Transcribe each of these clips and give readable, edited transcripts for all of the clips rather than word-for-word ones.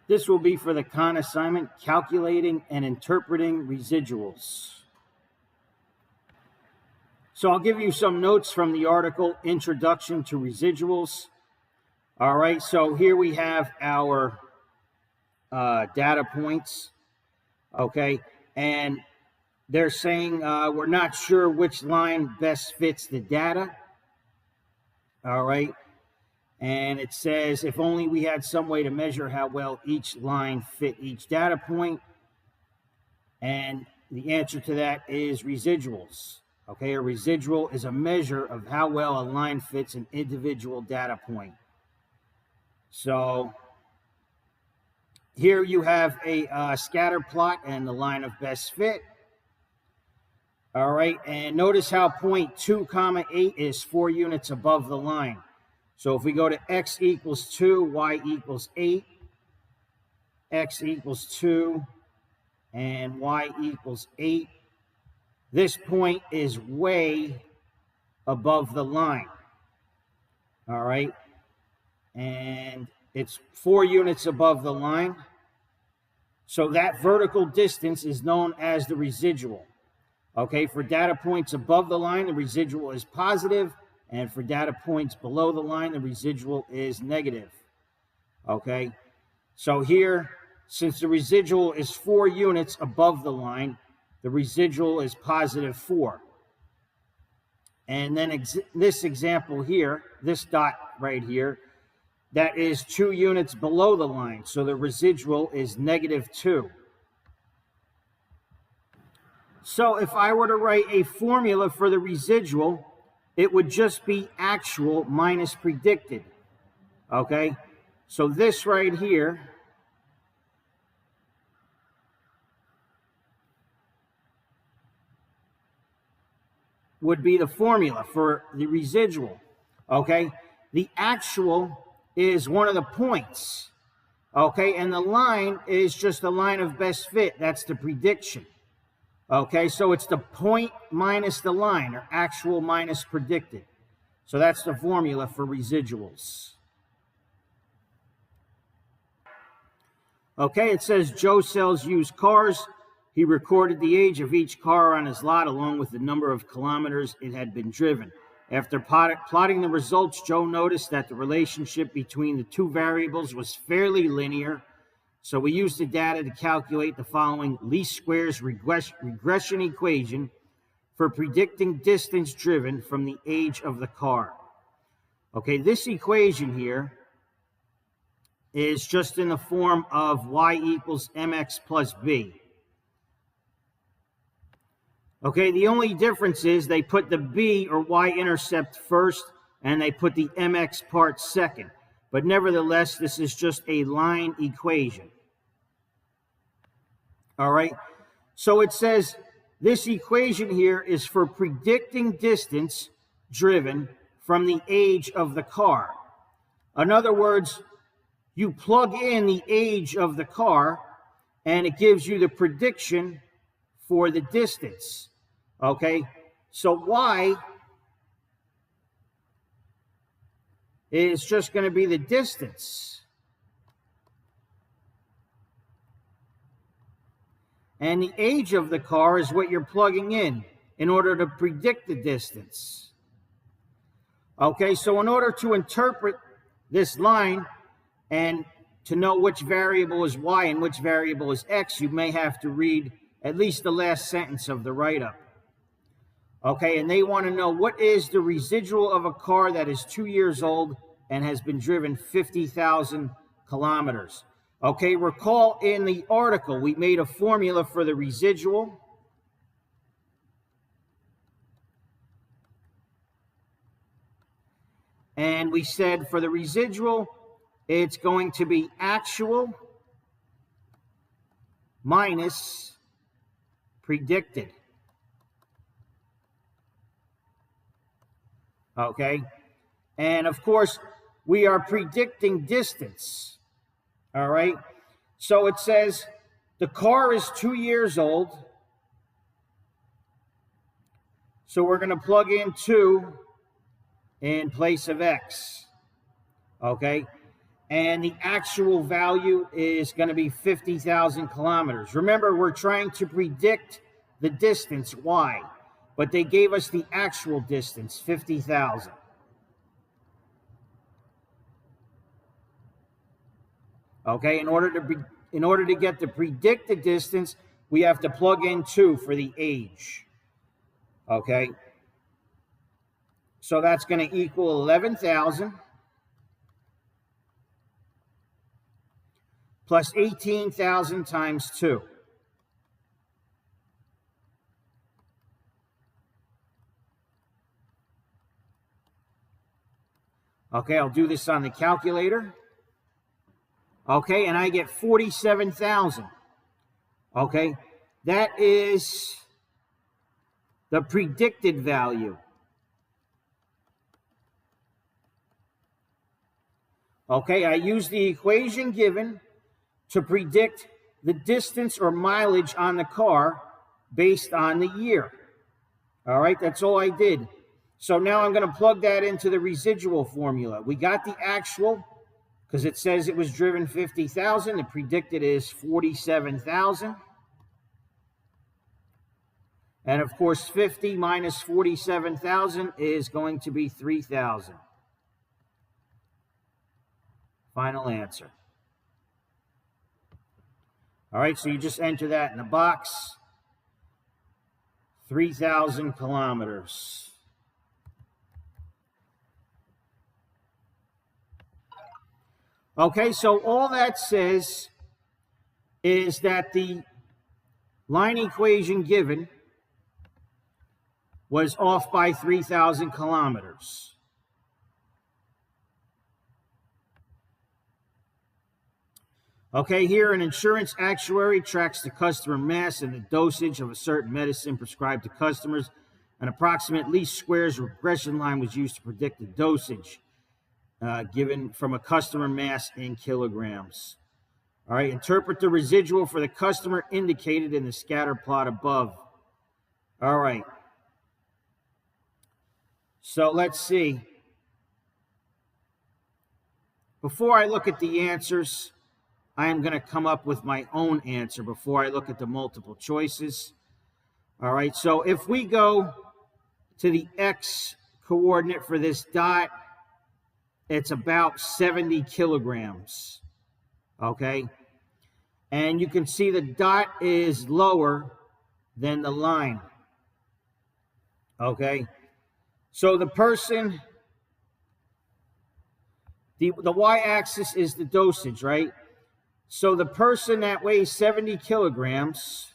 This will be for the con assignment, calculating and interpreting residuals. So I'll give you some notes from the article, Introduction to Residuals. All right, so here we have our data points, okay? And they're saying we're not sure which line best fits the data, all right? And it says, if only we had some way to measure how well each line fit each data point. And the answer to that is residuals. Okay, a residual is a measure of how well a line fits an individual data point. So here you have a scatter plot and the line of best fit. All right, and notice how point 2, 8 is 4 units above the line. So if we go to x equals 2, y equals 8, x equals 2, and y equals 8, this point is way above the line. All right, and it's 4 units above the line. So that vertical distance is known as the residual. Okay, for data points above the line, the residual is positive. And for data points below the line, the residual is negative. Okay, so here, since the residual is 4 units above the line, the residual is positive 4. And then this example here, this dot right here, that is 2 units below the line. So the residual is negative 2. So if I were to write a formula for the residual, it would just be actual minus predicted, okay? So this right here would be the formula for the residual, okay? The actual is one of the points, okay? And the line is just the line of best fit. That's the prediction. Okay, so it's the point minus the line, or actual minus predicted. So that's the formula for residuals. Okay, it says Joe sells used cars. He recorded the age of each car on his lot along with the number of kilometers it had been driven. After plotting the results, Joe noticed that the relationship between the two variables was fairly linear. So we used the data to calculate the following least squares regression equation for predicting distance driven from the age of the car. Okay, this equation here is just in the form of y equals mx plus b. Okay, the only difference is they put the b or y-intercept first and they put the mx part second. But nevertheless, this is just a line equation. All right, so it says this equation here is for predicting distance driven from the age of the car. In other words, you plug in the age of the car and it gives you the prediction for the distance. Okay, so y is just going to be the distance. And the age of the car is what you're plugging in order to predict the distance. Okay, so in order to interpret this line and to know which variable is y and which variable is x, you may have to read at least the last sentence of the write-up. Okay, and they want to know what is the residual of a car that is 2 years old and has been driven 50,000 kilometers. Okay, recall in the article, we made a formula for the residual. And we said for the residual, it's going to be actual minus predicted. Okay, and of course, we are predicting distance. All right, so it says the car is 2 years old. So we're going to plug in 2 in place of x. Okay, and the actual value is going to be 50,000 kilometers. Remember, we're trying to predict the distance, y, but they gave us the actual distance, 50,000. Okay, in order to get the predicted distance, we have to plug in 2 for the age. Okay, so that's going to equal 11,000 plus 18,000 times 2. Okay, I'll do this on the calculator. Okay, and I get 47,000. Okay, that is the predicted value. Okay, I use the equation given to predict the distance or mileage on the car based on the year. All right, that's all I did. So now I'm going to plug that into the residual formula. We got the actual, because it says it was driven 50,000. The predicted is 47,000. And of course, 50 minus 47,000 is going to be 3,000. Final answer. All right, so you just enter that in the box. 3,000 kilometers. Okay, so all that says is that the line equation given was off by 3,000 kilometers. Okay, here an insurance actuary tracks the customer mass and the dosage of a certain medicine prescribed to customers. An approximate least squares regression line was used to predict the dosage given from a customer mass in kilograms. All right, interpret the residual for the customer indicated in the scatter plot above. All right. So let's see. Before I look at the answers, I am going to come up with my own answer before I look at the multiple choices. All right, so if we go to the x coordinate for this dot, it's about 70 kilograms. Okay, and you can see the dot is lower than the line. Okay, so the person, the y-axis is the dosage, right? So the person that weighs 70 kilograms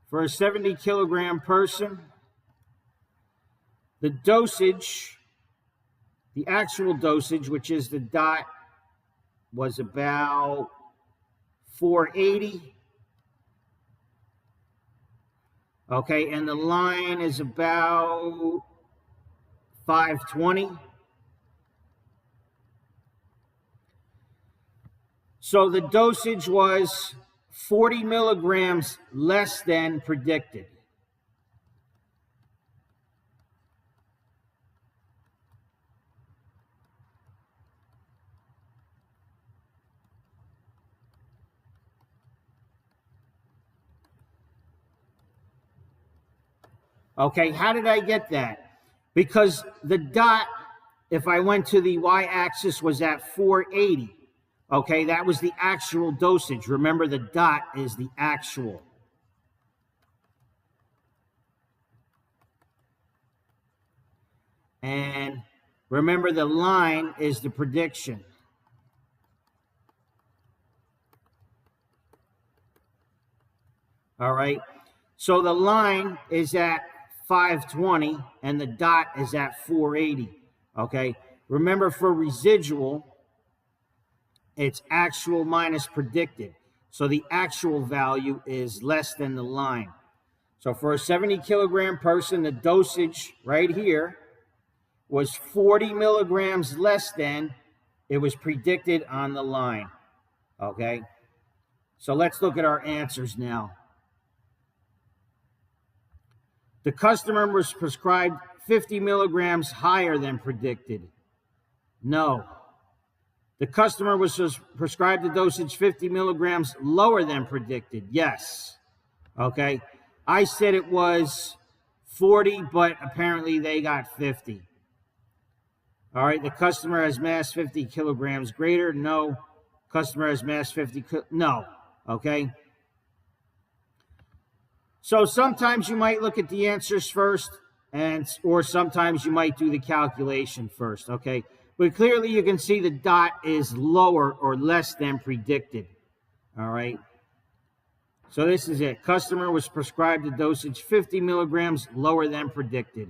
for a 70 kilogram person, the dosage, the actual dosage, which is the dot, was about 480. Okay, and the line is about 520. So the dosage was 40 milligrams less than predicted. Okay, how did I get that? Because the dot, if I went to the y-axis, was at 480. Okay, that was the actual dosage. Remember, the dot is the actual. And remember, the line is the prediction. All right, so the line is at 520 and the dot is at 480. Okay, remember, for residual, it's actual minus predicted. So the actual value is less than the line. So for a 70 kilogram person, the dosage right here was 40 milligrams less than it was predicted on the line. Okay, so let's look at our answers now. The customer was prescribed 50 milligrams higher than predicted? No. The customer was prescribed a dosage 50 milligrams lower than predicted? Yes. Okay. I said it was 40, but apparently they got 50. All right. The customer has mass 50 kilograms greater? No. Customer has mass 50, no. Okay. So sometimes you might look at the answers first, or sometimes you might do the calculation first, okay? But clearly you can see the dot is lower or less than predicted, all right? So this is it. Customer was prescribed a dosage 50 milligrams lower than predicted.